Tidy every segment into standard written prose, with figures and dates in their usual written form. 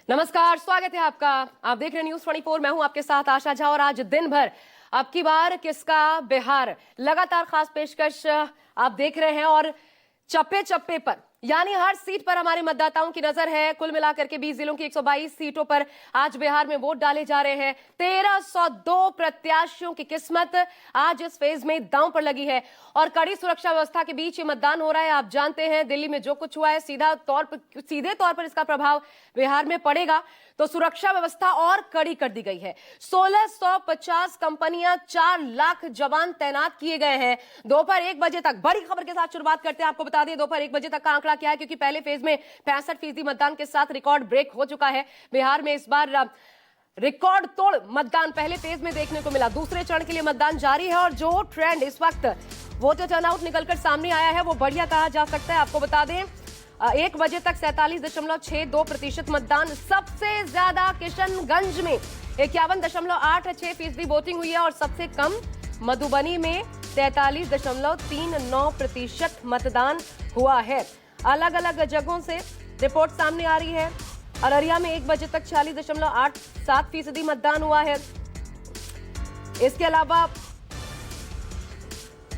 नमस्कार, स्वागत है आपका। आप देख रहे हैं न्यूज़ 24। मैं हूं आपके साथ आशा झा और आज दिन भर अब की बार किसका बिहार लगातार खास पेशकश आप देख रहे हैं और चप्पे चप्पे पर यानी हर सीट पर हमारे मतदाताओं की नजर है। कुल मिलाकर के 20 जिलों की 122 सीटों पर आज बिहार में वोट डाले जा रहे हैं। 1302 प्रत्याशियों की किस्मत आज इस फेज में दांव पर लगी है और कड़ी सुरक्षा व्यवस्था के बीच ये मतदान हो रहा है। आप जानते हैं दिल्ली में जो कुछ हुआ है सीधे तौर पर इसका प्रभाव बिहार में पड़ेगा, तो सुरक्षा व्यवस्था और कड़ी कर दी गई है। 1650 कंपनियां, 4 लाख जवान तैनात किए गए हैं। दोपहर 1 बजे तक बड़ी खबर के साथ शुरुआत करते हैं। आपको बता दें दोपहर 1 बजे तक का आंकड़ा क्या है, क्योंकि पहले फेज में 65% मतदान के साथ रिकॉर्ड ब्रेक हो चुका है। बिहार में इस बार रिकॉर्ड तोड़ मतदान पहले फेज में देखने को मिला। दूसरे चरण के लिए मतदान जारी है और जो ट्रेंड इस वक्त वोटर टर्नआउट निकलकर सामने आया है वो बढ़िया कहा जा सकता है। आपको बता दें 1 बजे तक 47.62% मतदान। सबसे ज्यादा किशनगंज में 51.86% वोटिंग हुई है और सबसे कम मधुबनी में 43.39% मतदान हुआ है। अलग अलग जगहों से रिपोर्ट सामने आ रही है। अररिया में 1 बजे तक 46.87% मतदान हुआ है। इसके अलावा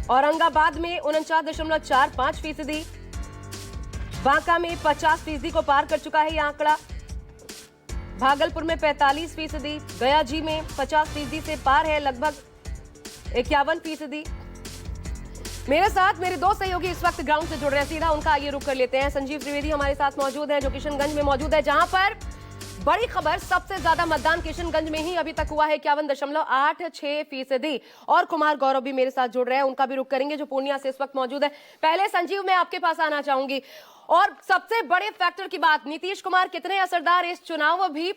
औरंगाबाद में 49.45%, बांका में 50% को पार कर चुका है यह आंकड़ा। भागलपुर में 45%, गया जी में 50% से पार है, लगभग 51%। मेरे साथ मेरे दो सहयोगी इस वक्त ग्राउंड से जुड़ रहे हैं, सीधा उनका आइए रुख कर लेते हैं। संजीव त्रिवेदी हमारे साथ मौजूद है जो किशनगंज में मौजूद है, जहां पर बड़ी खबर सबसे ज्यादा मतदान किशनगंज में ही अभी तक हुआ है 51.86%। और कुमार गौरव भी मेरे साथ जुड़ रहे हैं, उनका भी रुख करेंगे जो पूर्णिया से इस वक्त मौजूद है। पहले संजीव मैं आपके पास आना चाहूंगी और सबसे बड़े फैक्टर की बात, नीतीश कुमार कितने असरदार इस चुनाव भी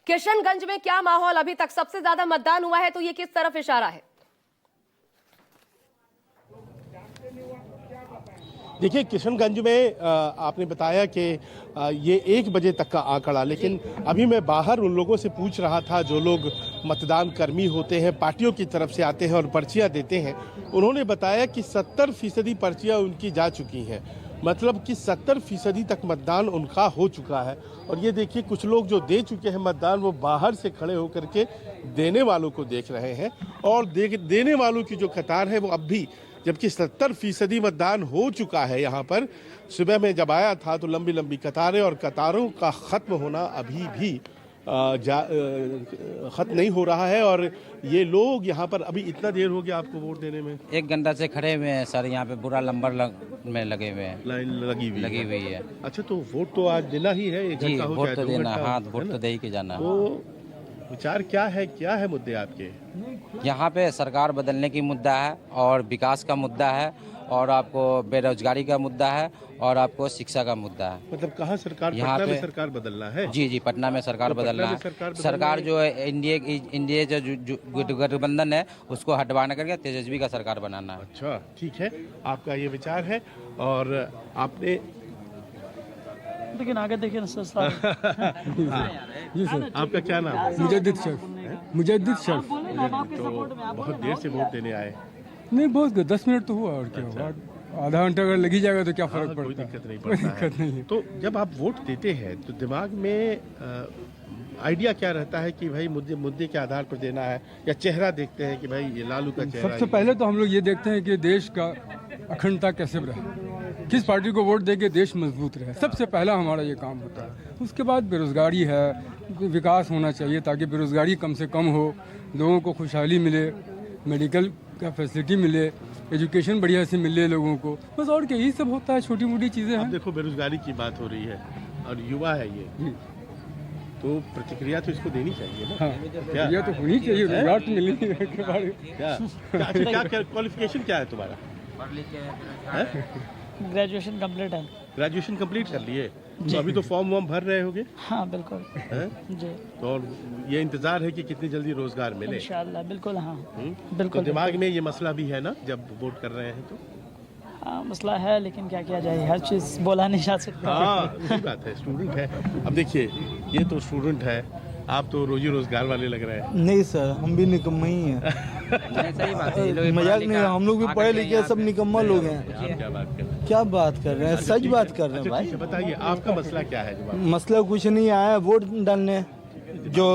किशनगंज में क्या माहौल, अभी तक सबसे ज्यादा मतदान हुआ है तो ये किस तरफ इशारा है? देखिए किशनगंज में आपने बताया कि ये 1 बजे तक का आंकड़ा, लेकिन अभी मैं बाहर उन लोगों से पूछ रहा था जो लोग मतदान कर्मी होते हैं, पार्टियों की तरफ से आते हैं और पर्चियां देते हैं। उन्होंने बताया कि 70% पर्चियां उनकी जा चुकी हैं, मतलब कि 70% तक मतदान उनका हो चुका है। और ये देखिए कुछ लोग जो दे चुके हैं मतदान वो बाहर से खड़े होकर के देने वालों को देख रहे हैं और देने वालों की जो कतार है वो अब भी, जबकि 70% मतदान हो चुका है यहाँ पर। सुबह में जब आया था तो लंबी लंबी कतारें और कतारों का ख़त्म होना अभी भी ख़त्म नहीं हो रहा है। और ये लोग यहाँ पर अभी इतना देर हो गया आपको वोट देने में? 1 घंटा से खड़े हुए हैं सर, यहाँ पे बुरा लंबर में लगे हुए हैं, लाइन लगी हुई है। अच्छा, तो वोट तो आज देना ही है, 1 घंटा हो वोट तो देना, हाँ वोट तो दे ही के जाना। तो विचार क्या है मुद्दे आपके? यहाँ पे सरकार बदलने की मुद्दा है और विकास का मुद्दा है और आपको बेरोजगारी का मुद्दा है और आपको शिक्षा का मुद्दा है। मतलब कहाँ सरकार, यहाँ पटना पे में सरकार बदलना है? जी पटना में सरकार बदलना है। सरकार जो है इंडिया जो गठबंधन है उसको हटवाना करके तेजस्वी का सरकार बनाना है। अच्छा ठीक है, आपका ये विचार है। और आपने लेकिन आगे देखिए जी सर, आपका क्या नाम है? मुजद्दिद शर्फ। तो बहुत देर से वोट देने आए? नहीं, बहुत 10 मिनट तो हुआ और क्या हुआ, आधा घंटा अगर लगी जाएगा तो क्या फर्क पड़ता है? कोई दिक्कत नहीं पड़ता है। तो जब आप वोट देते हैं तो दिमाग में आइडिया क्या रहता है कि भाई मुद्दे के आधार पर देना है, या चेहरा देखते हैं कि भाई ये लालू का चेहरा? सबसे पहले तो हम लोग ये देखते हैं कि देश का अखंडता कैसे रहे, किस पार्टी को वोट देके देश मजबूत रहे, सबसे पहला हमारा ये काम होता है। उसके बाद बेरोजगारी है, विकास होना चाहिए ताकि बेरोजगारी कम से कम हो, लोगों को खुशहाली मिले, मेडिकल का फैसिलिटी मिले, एजुकेशन बढ़िया से मिले लोगों को, बस। और क्या, यही सब होता है, छोटी मोटी चीज़ें हैं। देखो बेरोजगारी की बात हो रही है और युवा है ये, तो प्रतिक्रिया तो इसको देनी चाहिए ना? हाँ, प्रतिक्रिया तो होनी चाहिए, रोजगार तो मिलनी है। क्या क्वालिफिकेशन क्या है तुम्हारा? ग्रेजुएशन कंप्लीट है। ग्रेजुएशन कंप्लीट कर लिए तो अभी तो फॉर्म वॉर्म भर रहे होगे? हाँ बिल्कुल जी। तो और ये इंतजार है कि कितनी जल्दी रोजगार मिले? इंशाल्लाह, बिल्कुल। हाँ तो बिल्कुल। दिमाग में ये मसला भी है ना जब वोट कर रहे हैं तो? हाँ मसला है, लेकिन क्या किया जाए, हर चीज़ बोला नहीं जा सकता। हाँ सही बात है, स्टूडेंट है। अब देखिए ये तो स्टूडेंट है, आप तो रोजी रोजगार वाले लग रहे हैं। नहीं सर, हम भी निकम्मे ही हैं। सही बात है, ये लोग मजाक नहीं, हम लोग भी आकर पढ़े के लिखे यहाँ सब पे- निकम्मा लोग हैं। आप क्या बात कर रहे हैं? क्या बात कर रहे हैं, सच बात कर रहे हैं अच्छा, भाई। ठीक है, बताइए आपका मसला क्या है? जो मसला कुछ नहीं आया, वोट डालने जो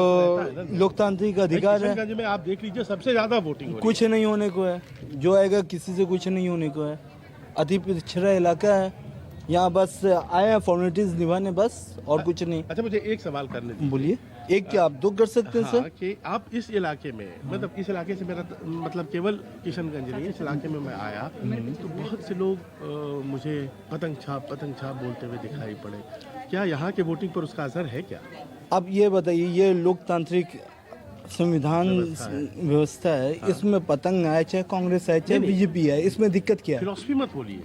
लोकतांत्रिक अधिकार है, किशनगंज में आप देख लीजिए सबसे ज्यादा वोटिंग हो रही कुछ नहीं होने को है। जो आएगा किसी से कुछ नहीं होने को है। अति पिछड़ा इलाका है, यहाँ बस आए हैं फॉर्मेलिटीज निभाने बस, और कुछ नहीं। है। अच्छा, मुझे एक सवाल करने दीजिए। बोलिए, एक क्या आप दो कर सकते हैं हाँ, सर? कि आप इस इलाके में, मतलब इस इलाके से मेरा मतलब केवल किशनगंज नहीं, इस इलाके में मैं आया तो बहुत से लोग मुझे पतंग छाप बोलते हुए दिखाई पड़े। क्या यहाँ के वोटिंग पर उसका असर है क्या? अब ये बताइए, ये लोकतांत्रिक संविधान व्यवस्था है, इसमें पतंग आए चाहे कांग्रेस आए चाहे बीजेपी आए, इसमें दिक्कत क्या है? फिलॉसफी मत बोलिए,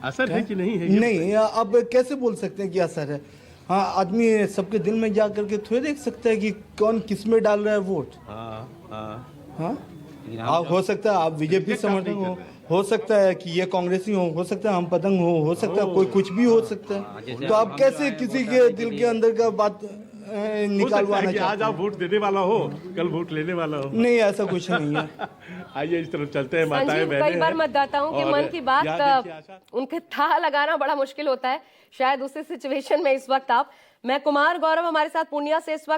असर है कि नहीं है ये नहीं, अब कैसे बोल सकते हैं कि असर है? हाँ, आदमी सबके दिल में जा करके थोड़ी देख सकता है कि कौन किस में डाल रहा है वोट। हाँ, आप हो सकता है आप बीजेपी समर्थक हो सकता है कि ये कांग्रेसी हो सकता है हम पतंग हो सकता है कोई कुछ भी हो सकता है। तो आप कैसे किसी के दिल के अंदर का बात निकालवाना कि आज चाहते आप वोट देने वाला हो, कल वोट लेने वाला हो? हैं? नहीं, ऐसा कुछ नहीं है। आइए इस तरफ चलते हैं। माताएं संजीव, बहनें कई बार हैं मतदाताओं के और मन की यहाँ देखिए बात आशा, उनके था लगाना बड़ा मुश्किल होता है। शायद उसी सिचुएशन में इस वक्त आप, मैं कुमार गौरव, हमारे साथ पूर्णिया से इस वक्त